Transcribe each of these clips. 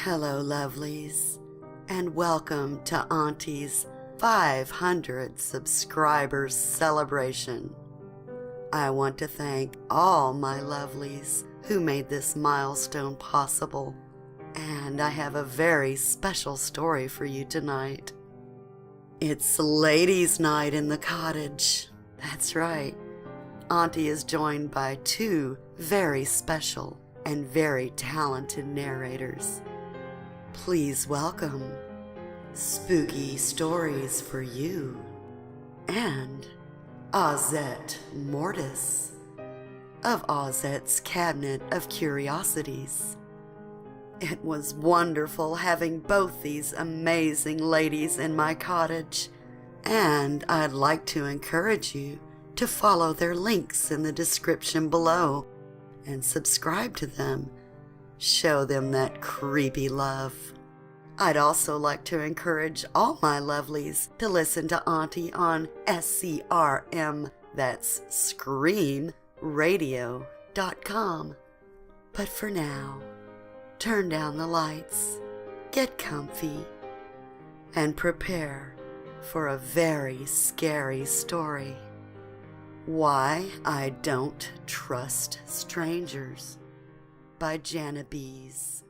Hello, lovelies, and welcome to Auntie's 500 subscribers celebration. I want to thank all my lovelies who made this milestone possible, and I have a very special story for you tonight. It's ladies' night in the cottage. That's right. Auntie is joined by two very special and very talented narrators. Please welcome SpookyStories4U and Ozzette Mortis of Ozzette's Cabinet of Curiosities. It was wonderful having both these amazing ladies in my cottage, and I'd like to encourage you to follow their links in the description below and subscribe to them. Show them that creepy love. I'd also like to encourage all my lovelies to listen to Auntie on SCRM, that's ScreamRadio.com. But for now, turn down the lights, get comfy, and prepare for a very scary story. Why I Don't Trust Strangers by JaniBeez.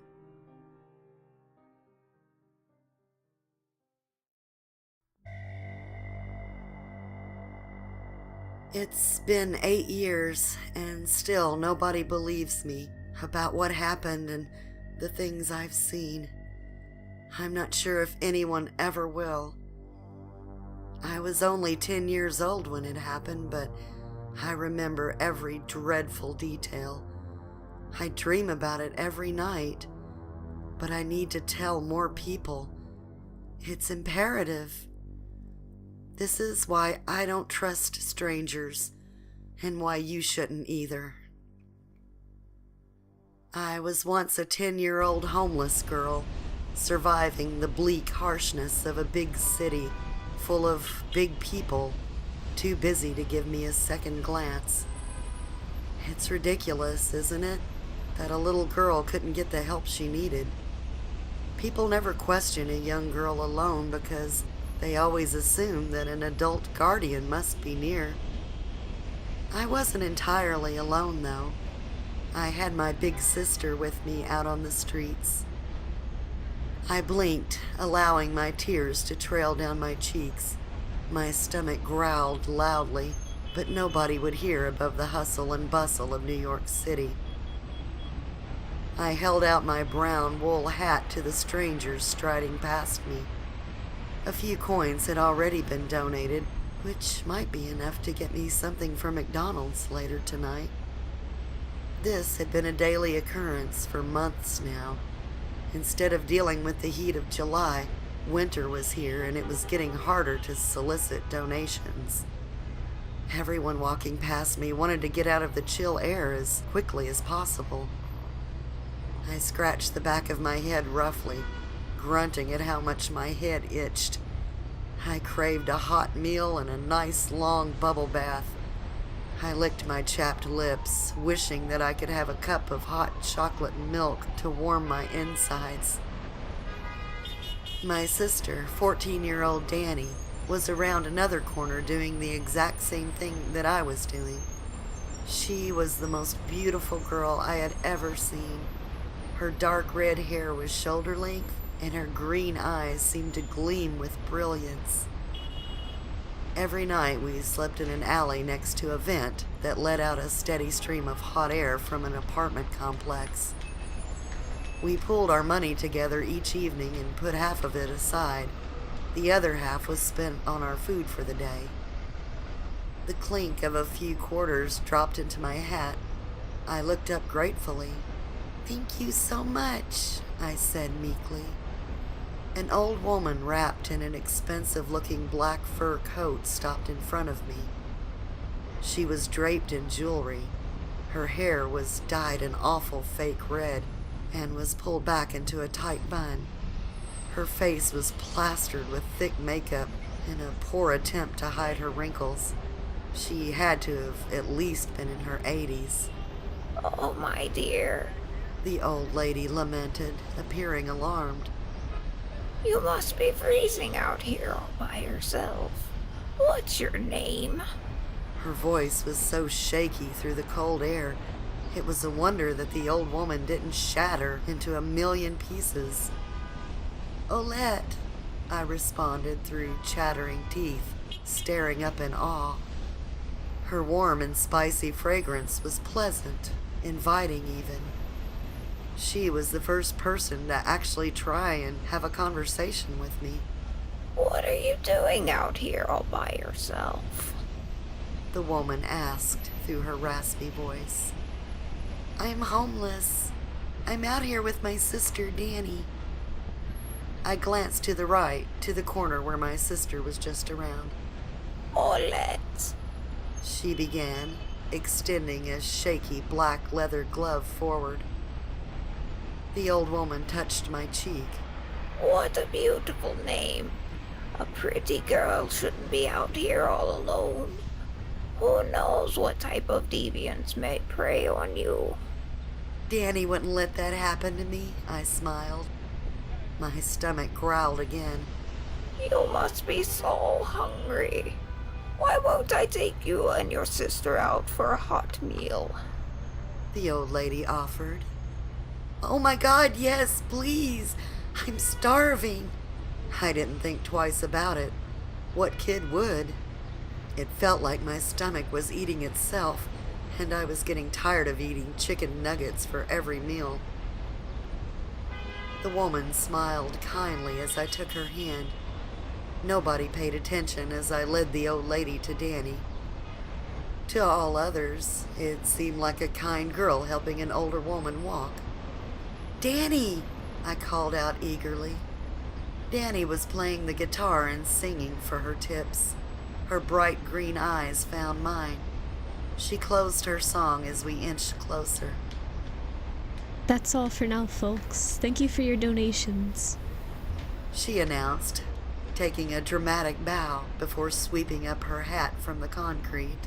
It's been 8 years, and still nobody believes me about what happened and the things I've seen. I'm not sure if anyone ever will. I was only 10 years old when it happened, but I remember every dreadful detail. I dream about it every night, but I need to tell more people. It's imperative. This is why I don't trust strangers, and why you shouldn't either. I was once a 10-year-old homeless girl, surviving the bleak harshness of a big city full of big people, too busy to give me a second glance. It's ridiculous, isn't it, that a little girl couldn't get the help she needed? People never question a young girl alone because they always assume that an adult guardian must be near. I wasn't entirely alone, though. I had my big sister with me out on the streets. I blinked, allowing my tears to trail down my cheeks. My stomach growled loudly, but nobody would hear above the hustle and bustle of New York City. I held out my brown wool hat to the strangers striding past me. A few coins had already been donated, which might be enough to get me something from McDonald's later tonight. This had been a daily occurrence for months now. Instead of dealing with the heat of July, winter was here, and it was getting harder to solicit donations. Everyone walking past me wanted to get out of the chill air as quickly as possible. I scratched the back of my head roughly, grunting at how much my head itched. I craved a hot meal and a nice long bubble bath. I licked my chapped lips, wishing that I could have a cup of hot chocolate milk to warm my insides. My sister, 14-year-old Danny, was around another corner doing the exact same thing that I was doing. She was the most beautiful girl I had ever seen. Her dark red hair was shoulder length, and her green eyes seemed to gleam with brilliance. Every night we slept in an alley next to a vent that let out a steady stream of hot air from an apartment complex. We pooled our money together each evening and put half of it aside. The other half was spent on our food for the day. The clink of a few quarters dropped into my hat. I looked up gratefully. "Thank you so much," I said meekly. An old woman wrapped in an expensive-looking black fur coat stopped in front of me. She was draped in jewelry. Her hair was dyed an awful fake red and was pulled back into a tight bun. Her face was plastered with thick makeup in a poor attempt to hide her wrinkles. She had to have at least been in her 80s. "Oh, my dear, the old lady lamented, appearing alarmed. You must be freezing out here all by yourself. What's your name? Her voice was so shaky through the cold air, it was a wonder that the old woman didn't shatter into a million pieces. Ozzette, I responded through chattering teeth, staring up in awe. Her warm and spicy fragrance was pleasant, inviting even. She was the first person to actually try and have a conversation with me. What are you doing out here all by yourself? The woman asked through her raspy voice. I'm homeless. I'm out here with my sister, Dani. I glanced to the right, to the corner where my sister was just around. Ozzette, She began, extending a shaky black leather glove forward. The old woman touched my cheek. what a beautiful name. A pretty girl shouldn't be out here all alone. Who knows what type of deviants may prey on you? Dani wouldn't let that happen to me, I smiled. My stomach growled again. You must be so hungry. Why won't I take you and your sister out for a hot meal? The old lady offered. Oh my God, yes, please. I'm starving. I didn't think twice about it. What kid would? It felt like my stomach was eating itself, and I was getting tired of eating chicken nuggets for every meal. The woman smiled kindly as I took her hand. Nobody paid attention as I led the old lady to Dani. To all others, it seemed like a kind girl helping an older woman walk. Dani! I called out eagerly. Dani was playing the guitar and singing for her tips. Her bright green eyes found mine. She closed her song as we inched closer. That's all for now, folks. Thank you for your donations. She announced, taking a dramatic bow before sweeping up her hat from the concrete.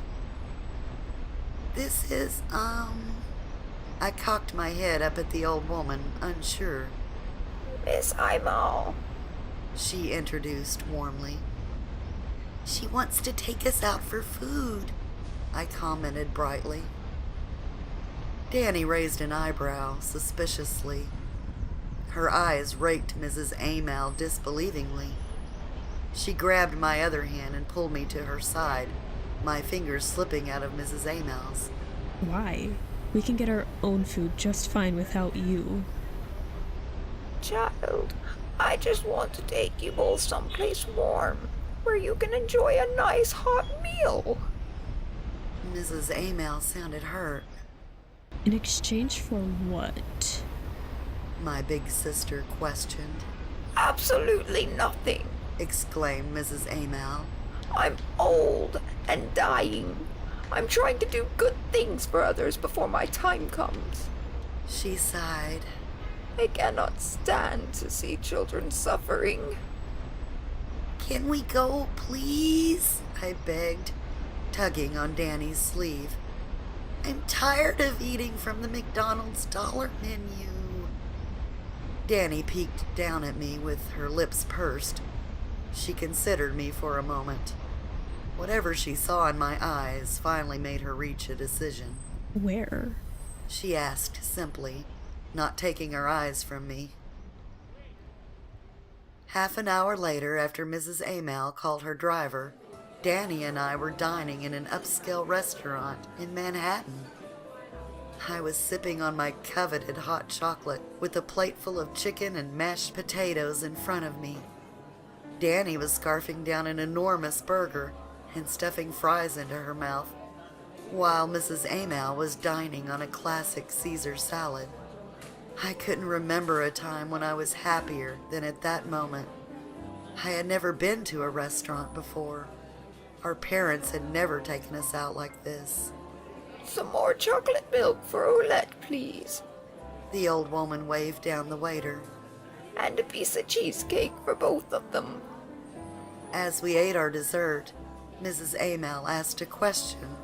This is, I cocked my head up at the old woman, unsure. Miss Aimal. She introduced warmly. She wants to take us out for food, I commented brightly. Dani raised an eyebrow suspiciously. Her eyes raked Mrs. Aimal disbelievingly. She grabbed my other hand and pulled me to her side, my fingers slipping out of Mrs. Aimal's. Why? We can get our own food just fine without you. Child, I just want to take you both someplace warm, where you can enjoy a nice hot meal. Mrs. Aimal sounded hurt. In exchange for what? My big sister questioned. Absolutely nothing. Exclaimed Mrs. Aimal. I'm old and dying. I'm trying to do good things for others before my time comes. She sighed. I cannot stand to see children suffering. Can we go, please? I begged, tugging on Dani's sleeve. I'm tired of eating from the McDonald's dollar menu. Dani peeked down at me with her lips pursed. She considered me for a moment. Whatever she saw in my eyes finally made her reach a decision. Where? She asked simply, not taking her eyes from me. Half an hour later, after Mrs. Aimal called her driver, Dani and I were dining in an upscale restaurant in Manhattan. I was sipping on my coveted hot chocolate with a plate full of chicken and mashed potatoes in front of me. Dani was scarfing down an enormous burger and stuffing fries into her mouth, while Mrs. Aimal was dining on a classic Caesar salad. I couldn't remember a time when I was happier than at that moment. I had never been to a restaurant before. Our parents had never taken us out like this. Some more chocolate milk for Ozzette, please. The old woman waved down the waiter. And a piece of cheesecake for both of them. As we ate our dessert, Mrs. Aimal asked a question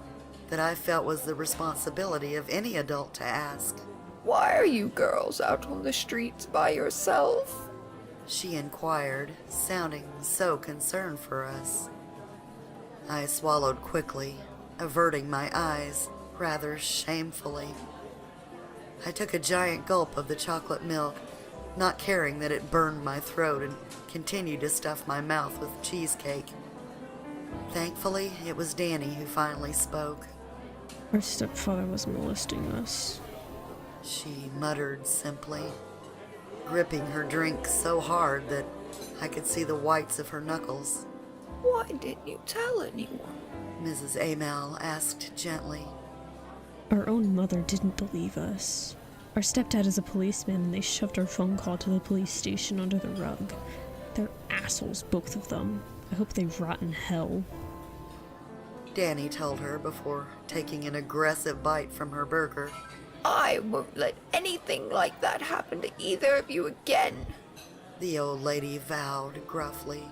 that I felt was the responsibility of any adult to ask. Why are you girls out on the streets by yourself? She inquired, sounding so concerned for us. I swallowed quickly, averting my eyes rather shamefully. I took a giant gulp of the chocolate milk, not caring that it burned my throat, and continued to stuff my mouth with cheesecake. Thankfully, it was Danny who finally spoke. Our stepfather was molesting us. She muttered simply, gripping her drink so hard that I could see the whites of her knuckles. Why didn't you tell anyone? Mrs. Amal asked gently. Our own mother didn't believe us. Our stepdad is a policeman and they shoved our phone call to the police station under the rug. They're assholes, both of them. I hope they rot in hell. Danny told her before taking an aggressive bite from her burger. I won't let anything like that happen to either of you again. The old lady vowed gruffly.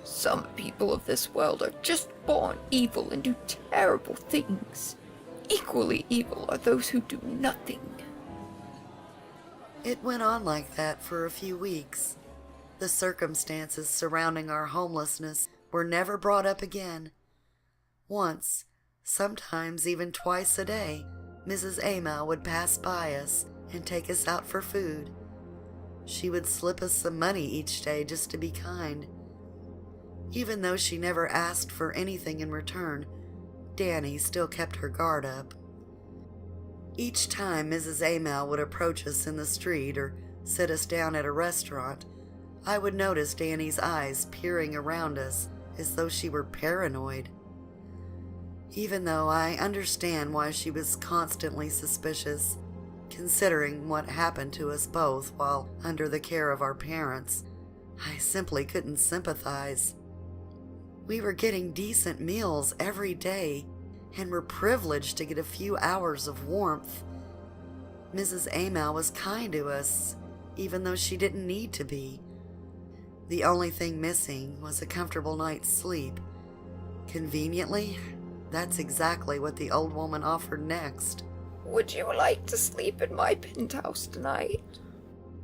Some people of this world are just born evil and do terrible things. Equally evil are those who do nothing. It went on like that for a few weeks. The circumstances surrounding our homelessness were never brought up again. Once, sometimes even twice a day, Mrs. Amal would pass by us and take us out for food. She would slip us some money each day just to be kind. Even though she never asked for anything in return, Danny still kept her guard up. Each time Mrs. Amal would approach us in the street or sit us down at a restaurant, I would notice Danny's eyes peering around us as though she were paranoid. Even though I understand why she was constantly suspicious, considering what happened to us both while under the care of our parents, I simply couldn't sympathize. We were getting decent meals every day and were privileged to get a few hours of warmth. Mrs. Amal was kind to us, even though she didn't need to be. The only thing missing was a comfortable night's sleep. Conveniently, that's exactly what the old woman offered next. Would you like to sleep in my penthouse tonight?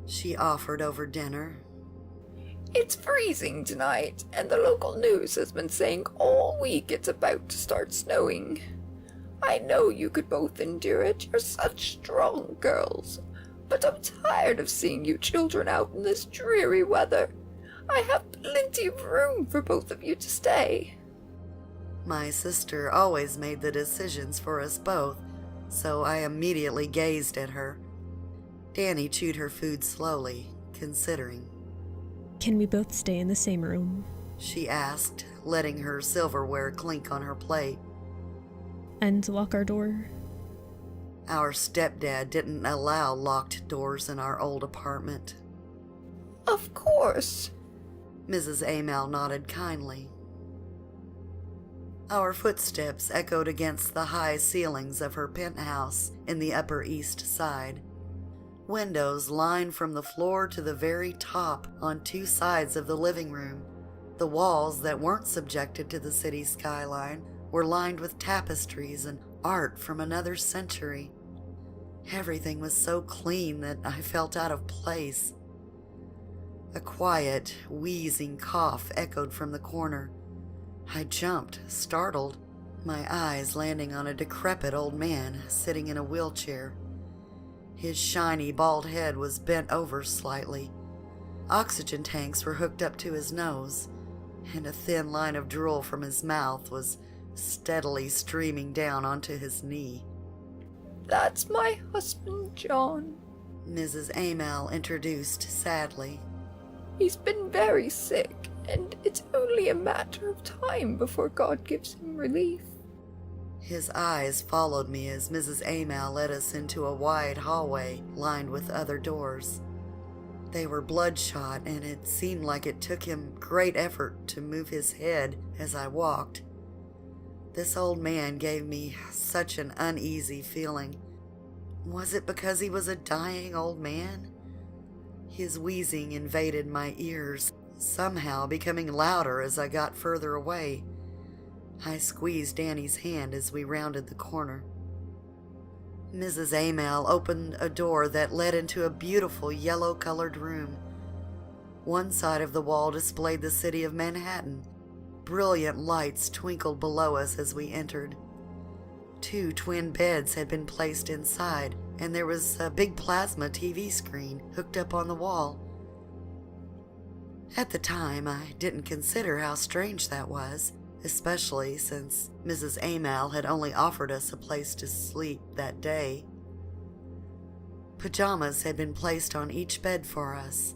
She offered over dinner. It's freezing tonight, and the local news has been saying all week it's about to start snowing. I know you could both endure it, you're such strong girls, but I'm tired of seeing you children out in this dreary weather. I have plenty of room for both of you to stay. My sister always made the decisions for us both, so I immediately gazed at her. Danny chewed her food slowly, considering. Can we both stay in the same room? She asked, letting her silverware clink on her plate. And lock our door? Our stepdad didn't allow locked doors in our old apartment. Of course. Mrs. Amal nodded kindly. Our footsteps echoed against the high ceilings of her penthouse in the Upper East Side. Windows lined from the floor to the very top on two sides of the living room. The walls that weren't subjected to the city skyline were lined with tapestries and art from another century. Everything was so clean that I felt out of place. A quiet, wheezing cough echoed from the corner. I jumped, startled, my eyes landing on a decrepit old man sitting in a wheelchair. His shiny, bald head was bent over slightly. Oxygen tanks were hooked up to his nose, and a thin line of drool from his mouth was steadily streaming down onto his knee. That's my husband, John, Mrs. Amal introduced sadly. He's been very sick, and it's only a matter of time before God gives him relief. His eyes followed me as Mrs. Amal led us into a wide hallway lined with other doors. They were bloodshot, and it seemed like it took him great effort to move his head as I walked. This old man gave me such an uneasy feeling. Was it because he was a dying old man? His wheezing invaded my ears, somehow becoming louder as I got further away. I squeezed Danny's hand as we rounded the corner. Mrs. Amel opened a door that led into a beautiful yellow-colored room. One side of the wall displayed the city of Manhattan. Brilliant lights twinkled below us as we entered. 2 twin beds had been placed inside, and there was a big plasma TV screen hooked up on the wall. At the time, I didn't consider how strange that was, especially since Mrs. Amel had only offered us a place to sleep that day. Pajamas had been placed on each bed for us.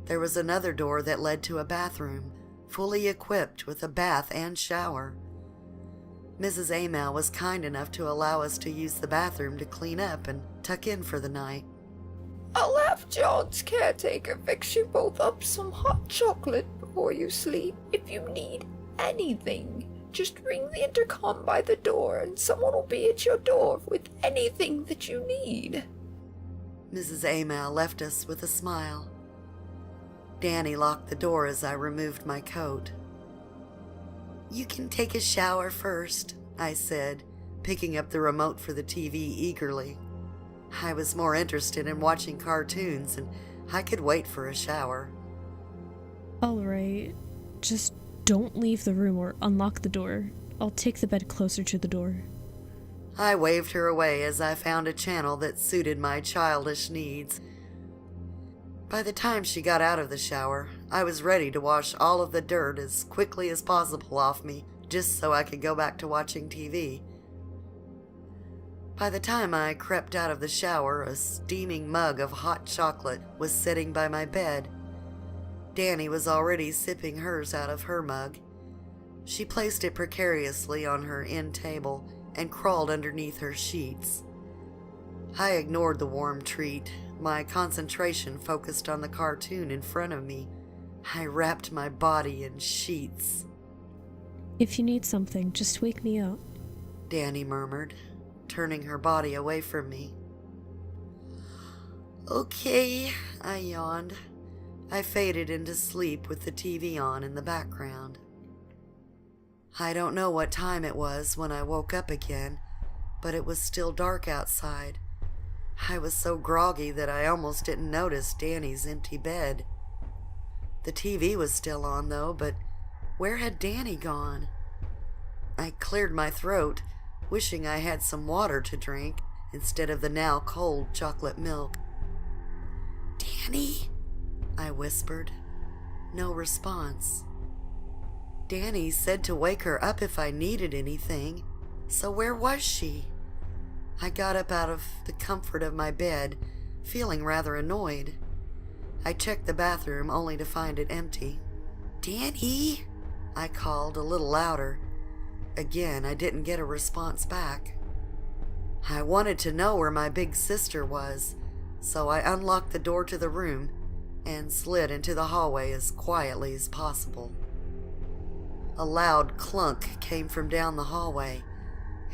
There was another door that led to a bathroom, fully equipped with a bath and shower. Mrs. Amel was kind enough to allow us to use the bathroom to clean up and tuck in for the night. I'll have John's caretaker fix you both up some hot chocolate before you sleep. If you need anything, just ring the intercom by the door and someone will be at your door with anything that you need. Mrs. Amel left us with a smile. Danny locked the door as I removed my coat. "You can take a shower first," I said, picking up the remote for the TV eagerly. I was more interested in watching cartoons, and I could wait for a shower. All right, just don't leave the room or unlock the door. I'll take the bed closer to the door. I waved her away as I found a channel that suited my childish needs. By the time she got out of the shower, I was ready to wash all of the dirt as quickly as possible off me, just so I could go back to watching TV. By the time I crept out of the shower, a steaming mug of hot chocolate was sitting by my bed. Danny was already sipping hers out of her mug. She placed it precariously on her end table and crawled underneath her sheets. I ignored the warm treat. My concentration focused on the cartoon in front of me. I wrapped my body in sheets. If you need something, just wake me up, Danny murmured, turning her body away from me. "Okay," I yawned. I faded into sleep with the TV on in the background. I don't know what time it was when I woke up again, but it was still dark outside. I was so groggy that I almost didn't notice Danny's empty bed. The TV was still on, though, but where had Danny gone? I cleared my throat, wishing I had some water to drink instead of the now cold chocolate milk. "Danny?" I whispered. No response. Danny said to wake her up if I needed anything, so where was she? I got up out of the comfort of my bed, feeling rather annoyed. I checked the bathroom only to find it empty. "Danny?" I called a little louder. Again, I didn't get a response back. I wanted to know where my big sister was, so I unlocked the door to the room and slid into the hallway as quietly as possible. A loud clunk came from down the hallway.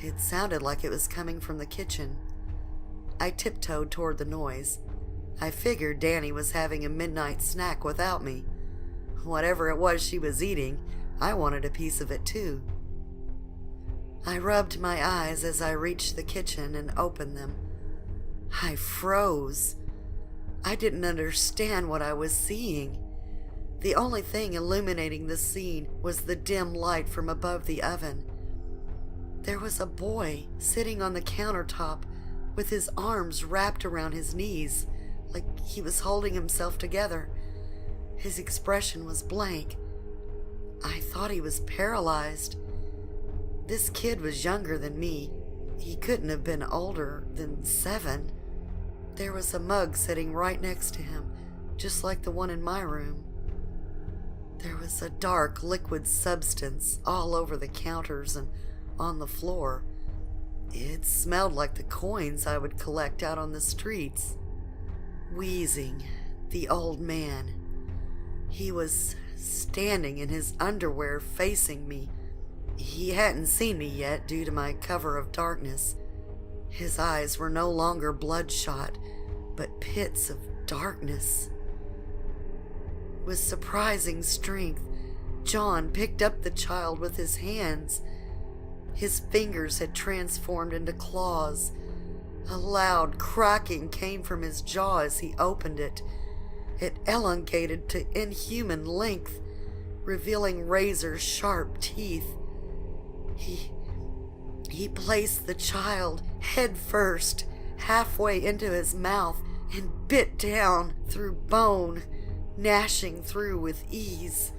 It sounded like it was coming from the kitchen. I tiptoed toward the noise. I figured Danny was having a midnight snack without me. Whatever it was she was eating, I wanted a piece of it too. I rubbed my eyes as I reached the kitchen and opened them. I froze. I didn't understand what I was seeing. The only thing illuminating the scene was the dim light from above the oven. There was a boy sitting on the countertop with his arms wrapped around his knees, like he was holding himself together. His expression was blank. I thought he was paralyzed. This kid was younger than me. He couldn't have been older than 7. There was a mug sitting right next to him, just like the one in my room. There was a dark liquid substance all over the counters and on the floor. It smelled like the coins I would collect out on the streets. Wheezing, the old man. He was standing in his underwear facing me. He hadn't seen me yet due to my cover of darkness. His eyes were no longer bloodshot, but pits of darkness. With surprising strength, John picked up the child with his hands. His fingers had transformed into claws. A loud cracking came from his jaw as he opened it. It elongated to inhuman length, revealing razor-sharp teeth. He placed the child head first, halfway into his mouth, and bit down through bone, gnashing through with ease.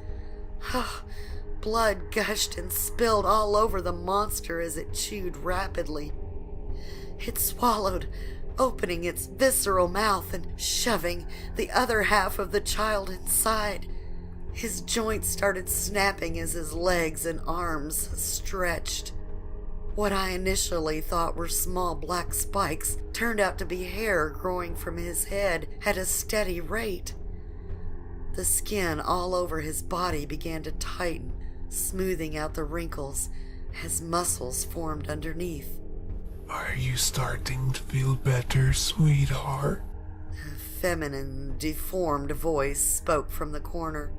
Blood gushed and spilled all over the monster as it chewed rapidly. It swallowed, opening its visceral mouth and shoving the other half of the child inside. His joints started snapping as his legs and arms stretched. What I initially thought were small black spikes turned out to be hair growing from his head at a steady rate. The skin all over his body began to tighten, smoothing out the wrinkles as muscles formed underneath. Are you starting to feel better, sweetheart? A feminine, deformed voice spoke from the corner.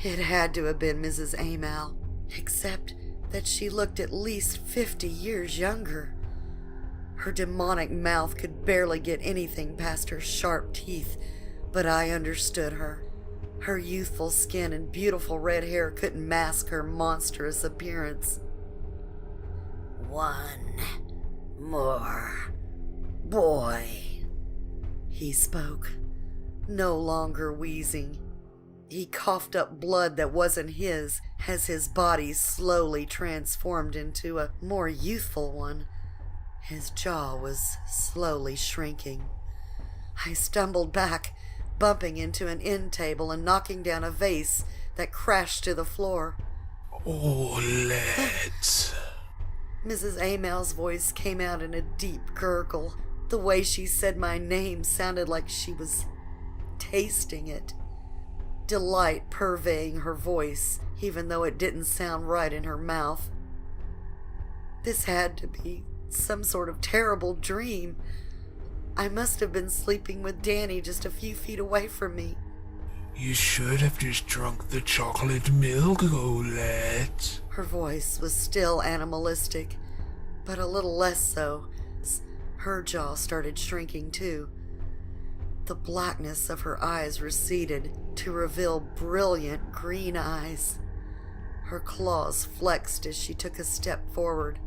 It had to have been Mrs. Amal, except that she looked at least 50 years younger. Her demonic mouth could barely get anything past her sharp teeth, but I understood her. Her youthful skin and beautiful red hair couldn't mask her monstrous appearance. "One more boy," he spoke, no longer wheezing. He coughed up blood that wasn't his as his body slowly transformed into a more youthful one. His jaw was slowly shrinking. I stumbled back, bumping into an end table and knocking down a vase that crashed to the floor. "Oh, let's..." Mrs. Amal's voice came out in a deep gurgle. The way she said my name sounded like she was tasting it. Delight purveying her voice, even though it didn't sound right in her mouth. This had to be some sort of terrible dream. I must have been sleeping with Danny just a few feet away from me. "You should have just drunk the chocolate milk, Olette." Her voice was still animalistic, but a little less so. Her jaw started shrinking too. The blackness of her eyes receded to reveal brilliant green eyes. Her claws flexed as she took a step forward.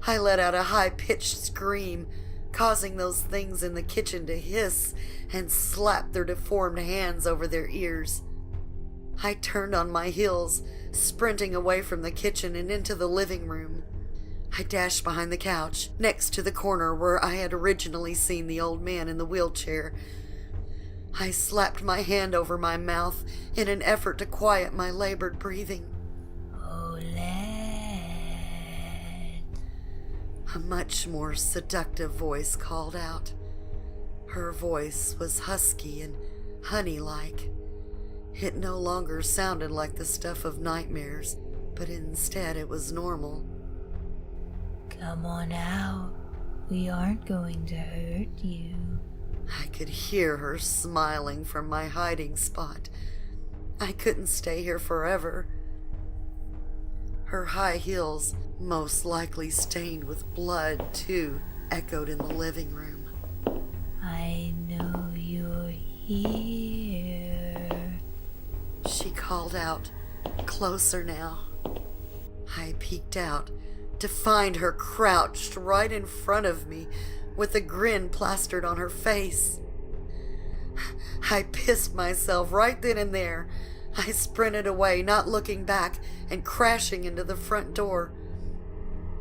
I let out a high-pitched scream, causing those things in the kitchen to hiss and slap their deformed hands over their ears. I turned on my heels, sprinting away from the kitchen and into the living room. I dashed behind the couch, next to the corner where I had originally seen the old man in the wheelchair. I slapped my hand over my mouth in an effort to quiet my labored breathing. Olette. A much more seductive voice called out. Her voice was husky and honey-like. It no longer sounded like the stuff of nightmares, but instead it was normal. Come on out. We aren't going to hurt you. I could hear her smiling from my hiding spot. I couldn't stay here forever. Her high heels, most likely stained with blood, too, echoed in the living room. I know you're here. She called out, closer now. I peeked out to find her crouched right in front of me with a grin plastered on her face. I pissed myself right then and there. I sprinted away, not looking back, and crashing into the front door.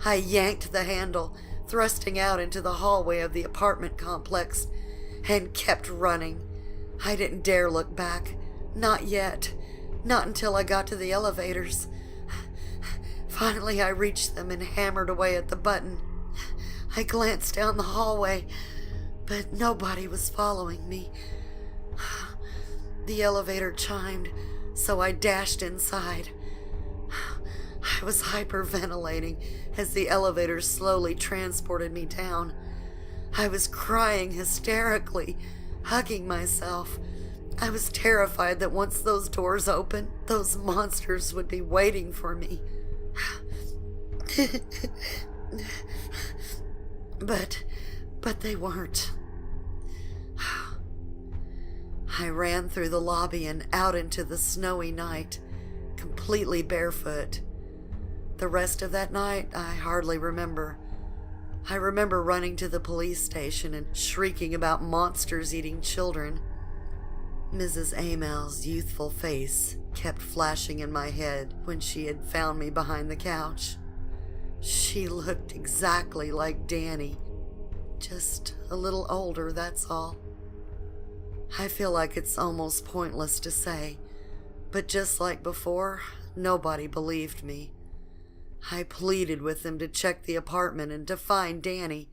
I yanked the handle, thrusting out into the hallway of the apartment complex, and kept running. I didn't dare look back. Not yet. Not until I got to the elevators. Finally, I reached them and hammered away at the button. I glanced down the hallway, but nobody was following me. The elevator chimed, so I dashed inside. I was hyperventilating as the elevator slowly transported me down. I was crying hysterically, hugging myself. I was terrified that once those doors opened, those monsters would be waiting for me. But they weren't. I ran through the lobby and out into the snowy night, completely barefoot. The rest of that night, I hardly remember. I remember running to the police station and shrieking about monsters eating children. Mrs. Amel's youthful face kept flashing in my head when she had found me behind the couch. She looked exactly like Danny, just a little older, that's all. I feel like it's almost pointless to say, but just like before, nobody believed me. I pleaded with them to check the apartment and to find Danny,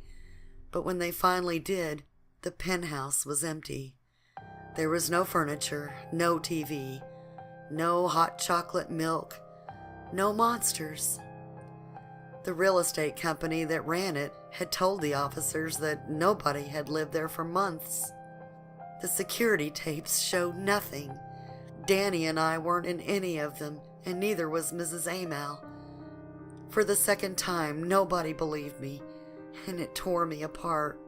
but when they finally did, the penthouse was empty. There was no furniture, no TV, no hot chocolate milk, no monsters. The real estate company that ran it had told the officers that nobody had lived there for months. The security tapes showed nothing. Danny and I weren't in any of them, and neither was Mrs. Amel. For the second time, nobody believed me, and it tore me apart.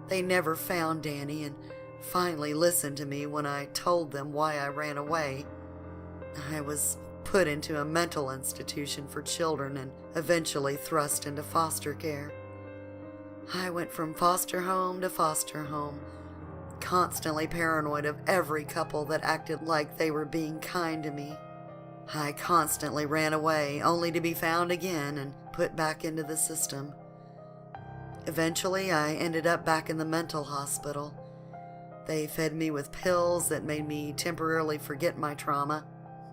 They never found Danny and finally listened to me when I told them why I ran away. I was put into a mental institution for children and eventually thrust into foster care. I went from foster home to foster home, constantly paranoid of every couple that acted like they were being kind to me. I constantly ran away, only to be found again and put back into the system. Eventually, I ended up back in the mental hospital. They fed me with pills that made me temporarily forget my trauma,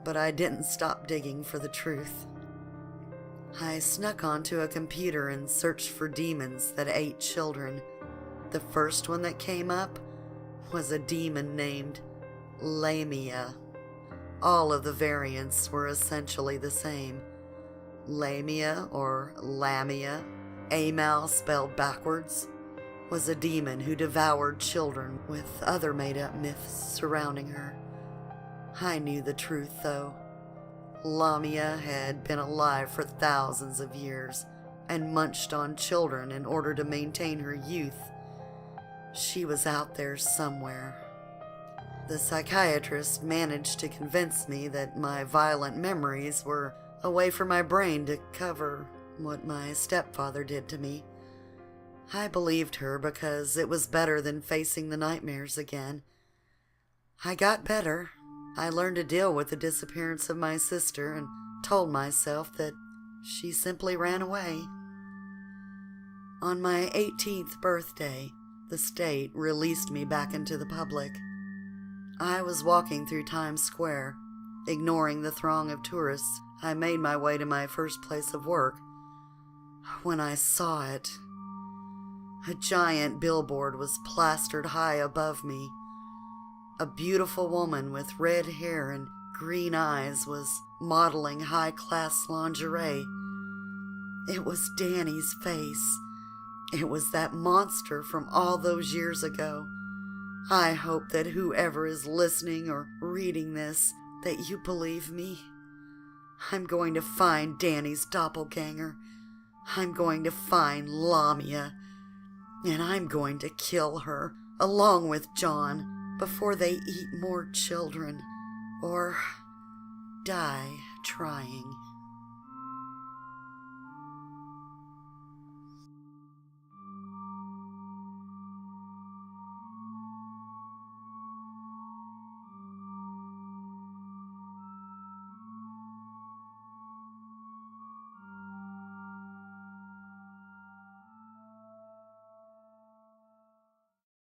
but I didn't stop digging for the truth. I snuck onto a computer and searched for demons that ate children. The first one that came up was a demon named Lamia. All of the variants were essentially the same. Lamia, or Lamia, Amal spelled backwards, was a demon who devoured children with other made-up myths surrounding her. I knew the truth, though. Lamia had been alive for thousands of years and munched on children in order to maintain her youth. She was out there somewhere. The psychiatrist managed to convince me that my violent memories were a way for my brain to cover what my stepfather did to me. I believed her because it was better than facing the nightmares again. I got better. I learned to deal with the disappearance of my sister and told myself that she simply ran away. On my 18th birthday, the state released me back into the public. I was walking through Times Square. Ignoring the throng of tourists, I made my way to my first place of work. When I saw it, a giant billboard was plastered high above me. A beautiful woman with red hair and green eyes was modeling high-class lingerie. It was Danny's face. It was that monster from all those years ago. I hope that whoever is listening or reading this, that you believe me. I'm going to find Danny's doppelganger. I'm going to find Lamia. And I'm going to kill her, along with John, before they eat more children, or die trying.